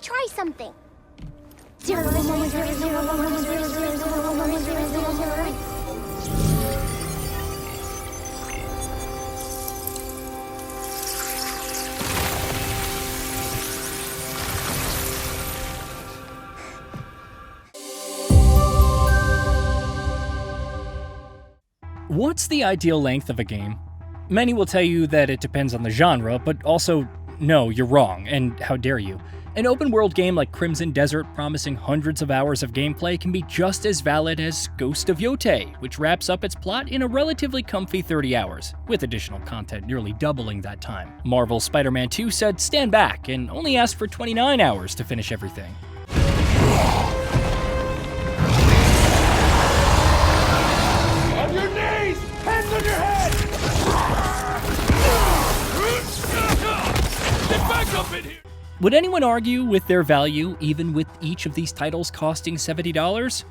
try something. What's the ideal length of a game? Many will tell you that it depends on the genre, but also, no, you're wrong, and how dare you. An open-world game like Crimson Desert promising hundreds of hours of gameplay can be just as valid as Ghost of Yotei, which wraps up its plot in a relatively comfy 30 hours, with additional content nearly doubling that time. Marvel's Spider-Man 2 said stand back and only asked for 29 hours to finish everything. On your knees! Hands on your head! Get back up in here! Would anyone argue with their value even with each of these titles costing $70?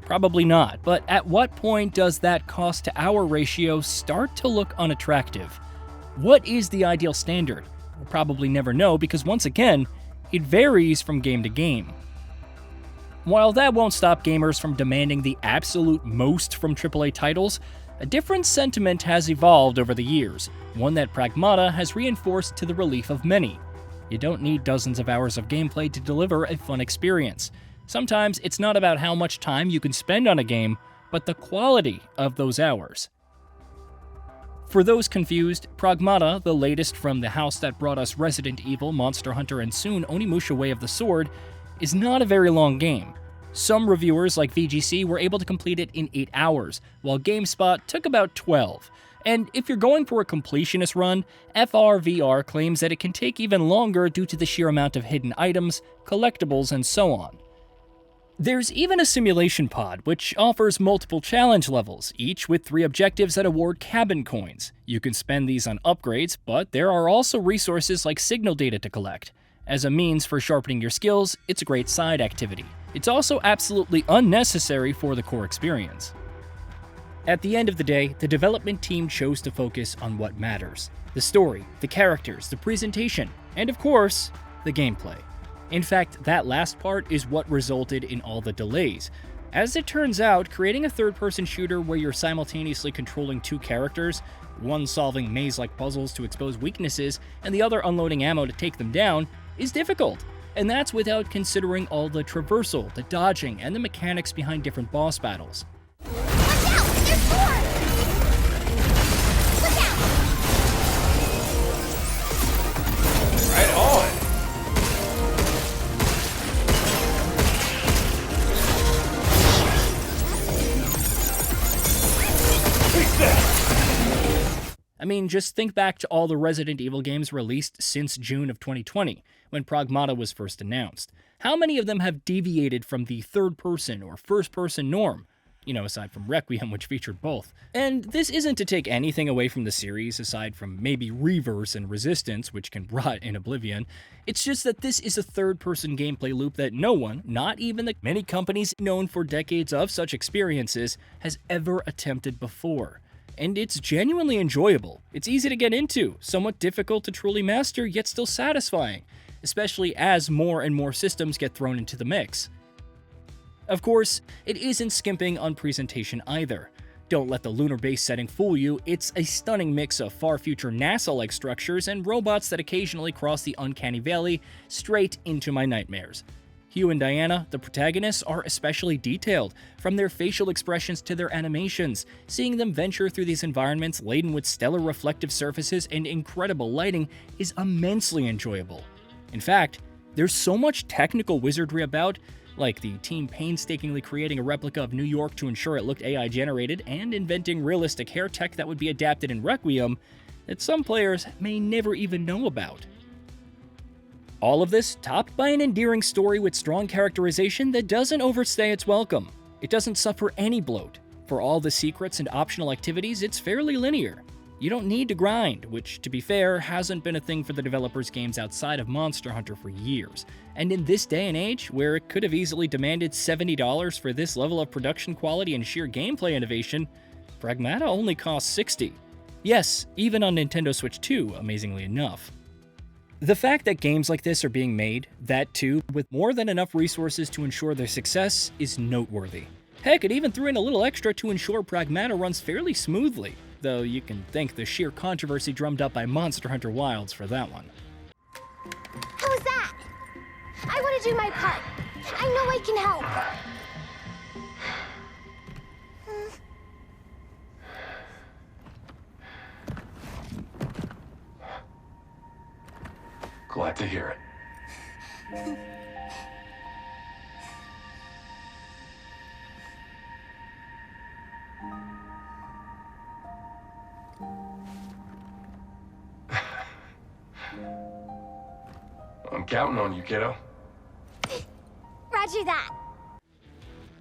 Probably not, but at what point does that cost-to-hour ratio start to look unattractive? What is the ideal standard? We'll probably never know because once again, it varies from game to game. While that won't stop gamers from demanding the absolute most from AAA titles, a different sentiment has evolved over the years, one that Pragmata has reinforced to the relief of many. You don't need dozens of hours of gameplay to deliver a fun experience. Sometimes it's not about how much time you can spend on a game, but the quality of those hours. For those confused, Pragmata, the latest from the house that brought us Resident Evil, Monster Hunter, and soon Onimusha Way of the Sword, is not a very long game. Some reviewers like VGC were able to complete it in 8 hours, while GameSpot took about 12. And if you're going for a completionist run, FRVR claims that it can take even longer due to the sheer amount of hidden items, collectibles, and so on. There's even a simulation pod, which offers multiple challenge levels, each with 3 objectives that award cabin coins. You can spend these on upgrades, but there are also resources like signal data to collect. As a means for sharpening your skills, it's a great side activity. It's also absolutely unnecessary for the core experience. At the end of the day, the development team chose to focus on what matters: the story, the characters, the presentation, and of course, the gameplay. In fact, that last part is what resulted in all the delays. As it turns out, creating a third-person shooter where you're simultaneously controlling 2 characters, one solving maze-like puzzles to expose weaknesses, and the other unloading ammo to take them down, is difficult. And that's without considering all the traversal, the dodging, and the mechanics behind different boss battles. There's more! Look out! Right on! Take that! I mean, just think back to all the Resident Evil games released since June of 2020, when Pragmata was first announced. How many of them have deviated from the third-person or first-person norm? You know, aside from Requiem, which featured both. And this isn't to take anything away from the series, aside from maybe Reverse and Resistance, which can rot in oblivion. It's just that this is a third-person gameplay loop that no one, not even the many companies known for decades of such experiences, has ever attempted before. And it's genuinely enjoyable. It's easy to get into, somewhat difficult to truly master, yet still satisfying, especially as more and more systems get thrown into the mix. Of course, it isn't skimping on presentation either. Don't let the lunar base setting fool you, it's a stunning mix of far-future NASA-like structures and robots that occasionally cross the uncanny valley straight into my nightmares. Hugh and Diana, the protagonists, are especially detailed, from their facial expressions to their animations. Seeing them venture through these environments laden with stellar reflective surfaces and incredible lighting is immensely enjoyable. In fact, there's so much technical wizardry about, like the team painstakingly creating a replica of New York to ensure it looked AI-generated and inventing realistic hair tech that would be adapted in Requiem, that some players may never even know about. All of this topped by an endearing story with strong characterization that doesn't overstay its welcome. It doesn't suffer any bloat. For all the secrets and optional activities, it's fairly linear. You don't need to grind, which, to be fair, hasn't been a thing for the developers' games outside of Monster Hunter for years. And in this day and age, where it could have easily demanded $70 for this level of production quality and sheer gameplay innovation, Pragmata only costs $60. Yes, even on Nintendo Switch 2, amazingly enough. The fact that games like this are being made, that too, with more than enough resources to ensure their success, is noteworthy. Heck, it even threw in a little extra to ensure Pragmata runs fairly smoothly, though you can thank the sheer controversy drummed up by Monster Hunter Wilds for that one. How was that? I want to do my part. I know I can help. Glad to hear it. I'm counting on you, kiddo. Roger that.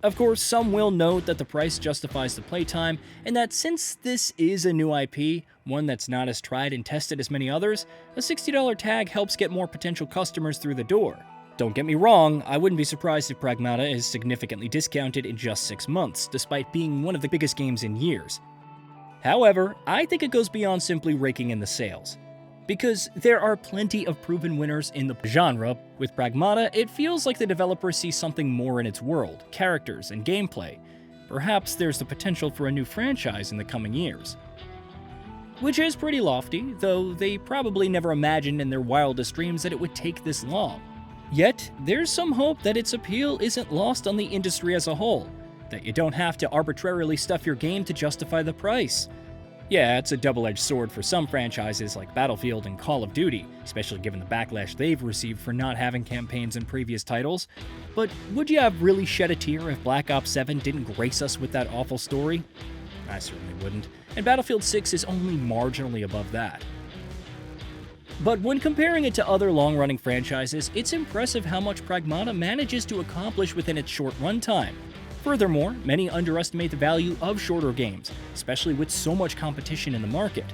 Of course, some will note that the price justifies the playtime, and that since this is a new IP, one that's not as tried and tested as many others, a $60 tag helps get more potential customers through the door. Don't get me wrong, I wouldn't be surprised if Pragmata is significantly discounted in just 6 months, despite being one of the biggest games in years. However, I think it goes beyond simply raking in the sales. Because there are plenty of proven winners in the genre, with Pragmata, it feels like the developers see something more in its world, characters, and gameplay. Perhaps there's the potential for a new franchise in the coming years. Which is pretty lofty, though they probably never imagined in their wildest dreams that it would take this long. Yet, there's some hope that its appeal isn't lost on the industry as a whole, that you don't have to arbitrarily stuff your game to justify the price. Yeah, it's a double-edged sword for some franchises like Battlefield and Call of Duty, especially given the backlash they've received for not having campaigns in previous titles. But would you have really shed a tear if Black Ops 7 didn't grace us with that awful story? I certainly wouldn't, and Battlefield 6 is only marginally above that. But when comparing it to other long-running franchises, it's impressive how much Pragmata manages to accomplish within its short runtime. Furthermore, many underestimate the value of shorter games, especially with so much competition in the market.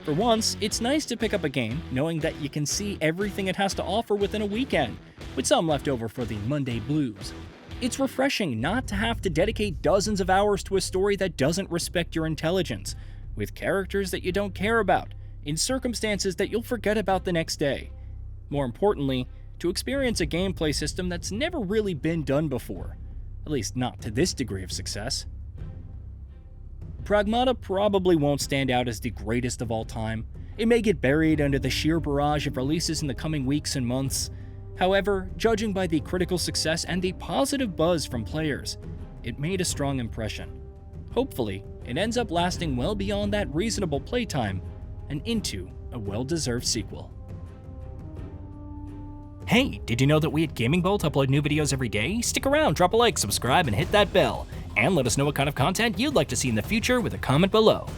For once, it's nice to pick up a game knowing that you can see everything it has to offer within a weekend, with some left over for the Monday blues. It's refreshing not to have to dedicate dozens of hours to a story that doesn't respect your intelligence, with characters that you don't care about, in circumstances that you'll forget about the next day. More importantly, to experience a gameplay system that's never really been done before. At least not to this degree of success. Pragmata probably won't stand out as the greatest of all time. It may get buried under the sheer barrage of releases in the coming weeks and months. However, judging by the critical success and the positive buzz from players, it made a strong impression. Hopefully, it ends up lasting well beyond that reasonable playtime and into a well-deserved sequel. Hey, did you know that we at GamingBolt upload new videos every day? Stick around, drop a like, subscribe, and hit that bell. And let us know what kind of content you'd like to see in the future with a comment below.